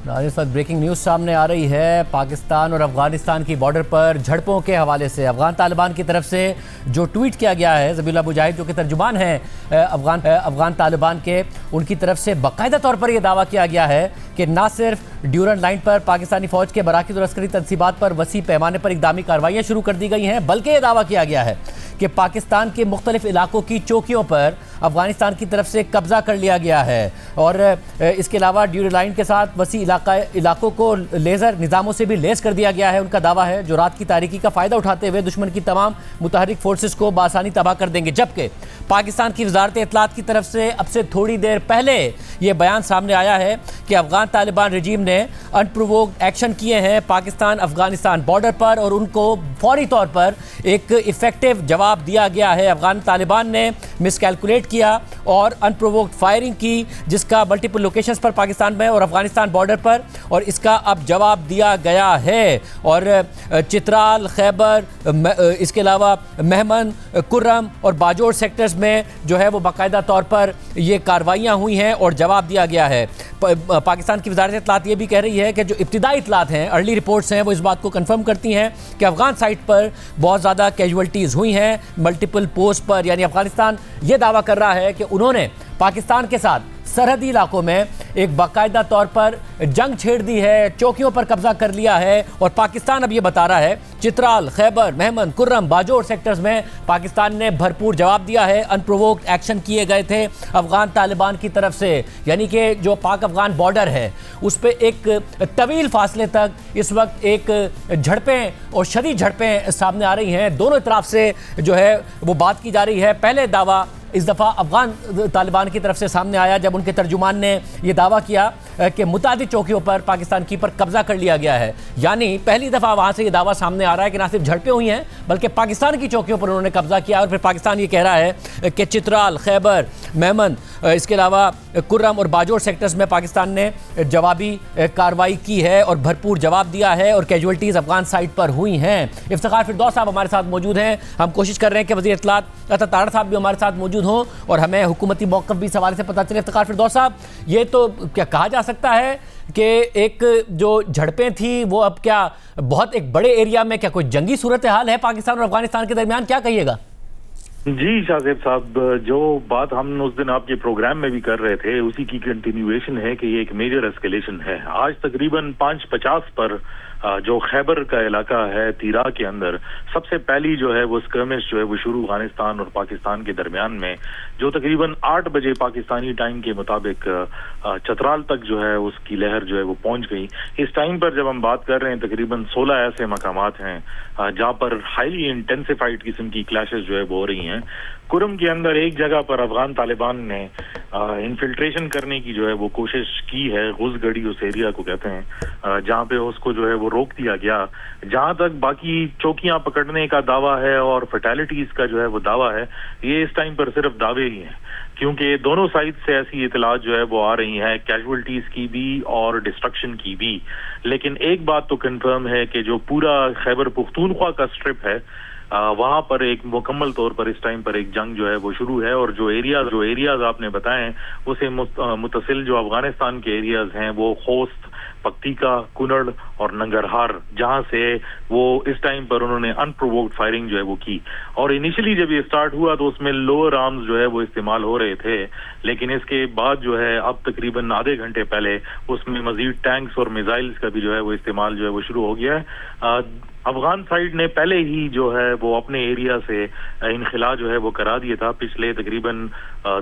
इस वक्त breaking news सामने आ रही है। पाकिस्तान और अफगानिस्तान की बॉर्डर पर झड़पों के हवाले से अफगान तालिबान की तरफ से जो ट्वीट किया गया है, ज़बीहुल्लाह मुजाहिद जो कि तर्जुमान हैं अफगान तालिबान के, उनकी तरफ से बाकायदा तौर पर यह दावा किया गया है कि ना सिर्फ ड्यूरन लाइन पर पाकिस्तानी फ़ौज के बराकीज़ और अस्करी तनसीबात पर वसी पैमाने पर इक़दामी कार्रवाइयाँ शुरू कर दी गई हैं, बल्कि ये दावा किया गया है कि पाकिस्तान के मुख्तलिफ इलाकों की चौकियों पर अफगानिस्तान की तरफ से कब्ज़ा कर लिया गया है। और इसके अलावा ड्यूरन लाइन के साथ वसी इलाकों को लेज़र निज़ामों से भी लेस कर दिया गया है। उनका दावा है जो रात की तारीकी का फ़ायदा उठाते हुए दुश्मन की तमाम मुतहरिक फोर्सेस को बासानी तबाह कर देंगे। जबकि पाकिस्तान की वज़ारत इत्तलात की तरफ से अब से थोड़ी देर पहले ये बयान सामने आया है कि अफगान तालिबान रजीम ने अनप्रोवोक्ड एक्शन किए हैं पाकिस्तान अफगानिस्तान बॉर्डर पर और उनको फौरी तौर पर एक इफ़ेक्टिव जवाब दिया गया है। अफगान तालिबान ने मिसकैलकुलेट किया और अनप्रोवोक्ड फायरिंग की, जिसका मल्टीपल लोकेशंस पर पाकिस्तान में और अफगानिस्तान बॉर्डर पर, और इसका अब जवाब दिया गया है। और चित्राल, खैबर, इसके अलावा मेहमन, कुर्रम और बाजोर सेक्टर्स में जो है वो बाकायदा तौर पर ये कार्रवाइयाँ हुई हैं और जवाब दिया गया है। पाकिस्तान की वज़ारत इत्तलात ये भी कह रही है कि जो इब्तिदाई इत्तलात हैं, अर्ली रिपोर्ट्स हैं, वो इस बात को कंफर्म करती हैं कि अफगान साइड पर बहुत ज़्यादा कैजुअल्टीज़ हुई हैं मल्टीपल पोस्ट पर। यानी अफगानिस्तान ये दावा कर रहा है कि उन्होंने पाकिस्तान के साथ सरहदी इलाकों में एक बाकायदा तौर पर जंग छेड़ दी है, चौकियों पर कब्जा कर लिया है। और पाकिस्तान अब ये बता रहा है चित्राल, खैबर, मेहमन, कुर्रम, बाजोर सेक्टर्स में पाकिस्तान ने भरपूर जवाब दिया है। अनप्रोवोक्ड एक्शन किए गए थे अफगान तालिबान की तरफ से। यानी कि जो पाक अफगान बॉर्डर है उस पर एक तवील फासले तक इस वक्त एक झड़पें और शदीद झड़पें सामने आ रही हैं। दोनों तरफ से जो है वो बात की जा रही है। पहले दावा इस दफ़ा अफगान तालिबान की तरफ से सामने आया जब उनके तर्जुमान ने यह दावा किया कि मुतादिद चौकियों पर पाकिस्तान की पर कब्जा कर लिया गया है। यानी पहली दफ़ा वहाँ से ये दावा सामने आ रहा है कि ना सिर्फ झड़पें हुई हैं बल्कि पाकिस्तान की चौकियों पर उन्होंने कब्जा किया। और फिर पाकिस्तान ये कह रहा है कि चित्राल, खैबर, मेहमन, इसके अलावा कुर्रम और बाजोर सेक्टर्स में पाकिस्तान ने जवाबी कार्रवाई की है और भरपूर जवाब दिया है और कैजुअल्टीज़ अफगान साइड पर हुई हैं। इफ्तिखार फिरदौस साहब हमारे साथ मौजूद हैं। हम कोशिश कर रहे हैं कि वज़ीर इत्तलात अता तारड़ साहब भी हमारे साथ मौजूद हों और हमें हुकूमती मौक़िफ़ भी इस हवाले से पता चले। इफ्तिखार फिरदौस साहब, ये तो क्या कहा जा सकता है कि एक जो झड़पें थी वो अब क्या बहुत एक बड़े एरिया में क्या कोई जंगी सूरत हाल है पाकिस्तान और अफगानिस्तान के दरमियान, क्या कहिएगा? जी शाहज़ेब साहब, जो बात हम उस दिन आपके प्रोग्राम में भी कर रहे थे उसी की कंटिन्यूएशन है कि ये एक मेजर एस्केलेशन है। आज तकरीबन 5:50 पर जो खैबर का इलाका है तीरा के अंदर सबसे पहली जो है वो स्कर्मिश जो है वो शुरू अफगानिस्तान और पाकिस्तान के दरमियान में, जो तकरीबन 8 बजे पाकिस्तानी टाइम के मुताबिक चतराल तक जो है उसकी लहर जो है वो पहुंच गई। इस टाइम पर जब हम बात कर रहे हैं तकरीबन 16 ऐसे मकामात हैं जहां पर हाईली इंटेंसिफाइड किस्म की क्लैशेस जो है वो हो रही हैं। कुरम के अंदर एक जगह पर अफगान तालिबान ने इन्फिल्ट्रेशन करने की जो है वो कोशिश की है, गुज़गड़ी उस एरिया को कहते हैं, जहां पे उसको जो है वो रोक दिया गया। जहां तक बाकी चौकियां पकड़ने का दावा है और फैटेलिटीज का जो है वो दावा है, ये इस टाइम पर सिर्फ दावे ही हैं, क्योंकि दोनों साइड से ऐसी इतलात जो है वो आ रही हैं, कैजुअल्टीज की भी और डिस्ट्रक्शन की भी। लेकिन एक बात तो कंफर्म है कि जो पूरा खैबर पुख्तूनख्वा का स्ट्रिप है वहां पर एक मुकम्मल तौर पर इस टाइम पर एक जंग जो है वो शुरू है। और जो एरियाज आपने बताए उसे मुतसिल जो अफगानिस्तान के एरियाज हैं वो खोस्त, पक्तिका, कुनड़ और नंगरहार, जहां से वो इस टाइम पर उन्होंने अनप्रोवोक्ड फायरिंग जो है वो की। और इनिशियली जब ये स्टार्ट हुआ तो उसमें लोअर आर्म्स जो है वो इस्तेमाल हो रहे थे, लेकिन इसके बाद जो है अब तकरीबन आधे घंटे पहले उसमें मजीद टैंक्स और मिसाइल्स का भी जो है वो इस्तेमाल जो है वो शुरू हो गया है। अफगान साइड ने पहले ही जो है वो अपने एरिया से इनखिला जो है वो करा दिया था। पिछले तकरीबन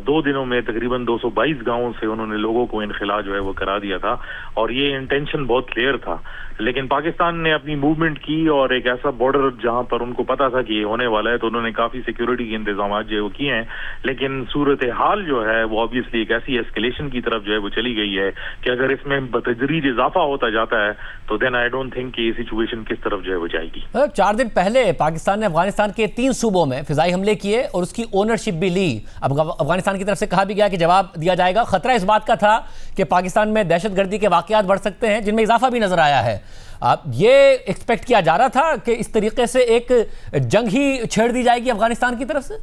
2 दिनों में तकरीबन 222 गांवों से उन्होंने लोगों को इनखिला जो है वो करा दिया था और ये इंटेंशन बहुत क्लियर था। लेकिन पाकिस्तान ने अपनी मूवमेंट की और एक ऐसा बॉर्डर जहां पर उनको पता था कि ये होने वाला है तो उन्होंने काफी सिक्योरिटी के इंतजाम जो है वो किए हैं। लेकिन सूरत हाल जो है वो ऑब्वियसली एक ऐसी एस्केलेशन की तरफ जो है वो चली गई है कि अगर इसमें बतदरीज इजाफा होता जाता है तो देन आई डोंट थिंक कि ये सिचुएशन किस तरफ जो है वो जाएगी। 4 दिन पहले पाकिस्तान ने अफगानिस्तान के 3 सूबों में फिजाई हमले किए और उसकी ओनरशिप भी ली। अब अफगानिस्तान की तरफ से कहा भी गया कि जवाब दिया जाएगा। खतरा इस बात का था कि पाकिस्तान में दहशतगर्दी के वाकयात बढ़ सकते हैं, जिनमें इजाफा भी नजर आया है। अब ये एक्सपेक्ट किया जा रहा था कि इस तरीके से एक जंग ही छेड़ दी जाएगी अफगानिस्तान की तरफ से?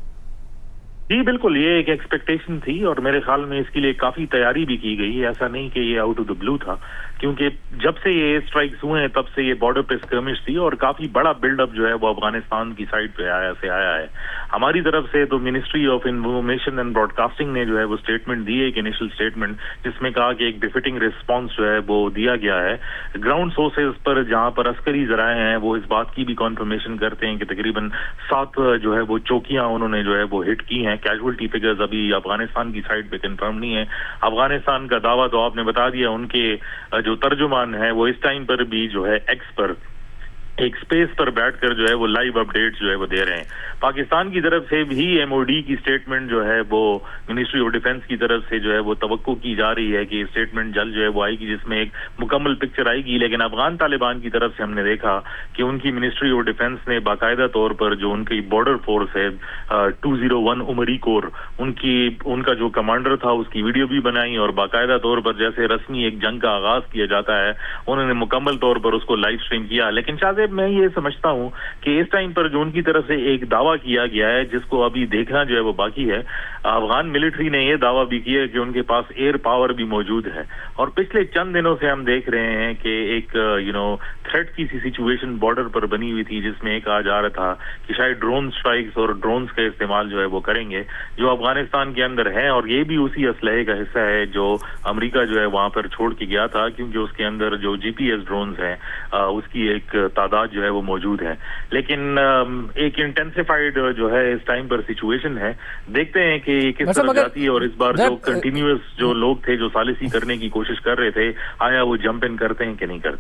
जी बिल्कुल, ये एक एक्सपेक्टेशन थी और मेरे ख्याल में इसके लिए काफी तैयारी भी की गई है। ऐसा नहीं कि ये आउट ऑफ द ब्लू था। کیونکہ جب سے یہ ایئر اسٹرائکس ہوئے ہیں تب سے یہ بارڈر پہ اسکرمش تھی اور کافی بڑا بلڈ اپ جو ہے وہ افغانستان کی سائڈ پہ آیا ہے. ہماری طرف سے تو ministry of information and broadcasting نے جو ہے وہ اسٹیٹمنٹ دی ہے، ایک انیشل اسٹیٹمنٹ، جس میں کہا کہ ایک بفٹنگ رسپانس جو ہے وہ دیا گیا ہے. گراؤنڈ سورسز پر جہاں پر عسکری ذرائع ہیں وہ اس بات کی بھی کنفرمیشن کرتے ہیں کہ تقریباً 7 جو ہے وہ چوکیاں انہوں نے جو ہے وہ ہٹ کی ہیں. کیجولٹی فگرز ابھی افغانستان کی سائڈ پہ کنفرم نہیں ہے. افغانستان کا دعویٰ تو آپ نے بتا دیا، ان کے جو ترجمان ہے وہ اس ٹائم پر بھی جو ہے ایکس پر ایک سپیس پر بیٹھ کر جو ہے وہ لائیو اپڈیٹس جو ہے وہ دے رہے ہیں. پاکستان کی طرف سے بھی ایم او ڈی کی سٹیٹمنٹ جو ہے وہ منسٹری آف ڈیفنس کی طرف سے جو ہے وہ توقع کی جا رہی ہے کہ سٹیٹمنٹ جلد جو ہے وہ آئے گی، جس میں ایک مکمل پکچر آئے گی. لیکن افغان طالبان کی طرف سے ہم نے دیکھا کہ ان کی منسٹری آف ڈیفنس نے باقاعدہ طور پر جو ان کی بارڈر فورس ہے 201 عمری کور، ان کا جو کمانڈر تھا اس کی ویڈیو بھی بنائی اور باقاعدہ طور پر جیسے رسمی ایک جنگ کا آغاز کیا جاتا ہے انہوں نے مکمل طور پر اس کو لائیو سٹریم کیا. لیکن شاہ میں یہ سمجھتا ہوں کہ اس ٹائم پر جو ان کی طرف سے ایک دعویٰ کیا گیا ہے جس کو ابھی دیکھنا جو ہے وہ باقی ہے، افغان ملٹری نے یہ دعویٰ بھی کیا ہے کہ ان کے پاس ایئر پاور بھی موجود ہے. اور پچھلے چند دنوں سے ہم دیکھ رہے ہیں کہ ایک تھریٹ کی سی سچویشن بارڈر پر بنی ہوئی تھی، جس میں ایک کہا جا رہا تھا کہ شاید ڈرون سٹرائکس اور ڈرونز کا استعمال جو ہے وہ کریں گے جو افغانستان کے اندر ہے. اور یہ بھی اسی اسلحے کا حصہ ہے جو امریکہ جو ہے وہاں پر چھوڑ کے گیا تھا، کیونکہ اس کے اندر جو جی پی ایس ڈرونز ہیں اس کی ایک تعداد جو ہے وہ موجود ہے. لیکن ایک انٹینسیفائڈ جو ہے اس ٹائم پر سچویشن ہے، دیکھتے ہیں کہ کس طرح جاتی ہے. اور اس بار جو کنٹینیوس جو لوگ تھے جو ثالثی کرنے کی کوشش کر رہے تھے، آیا وہ جمپ ان کرتے ہیں کہ نہیں کرتے.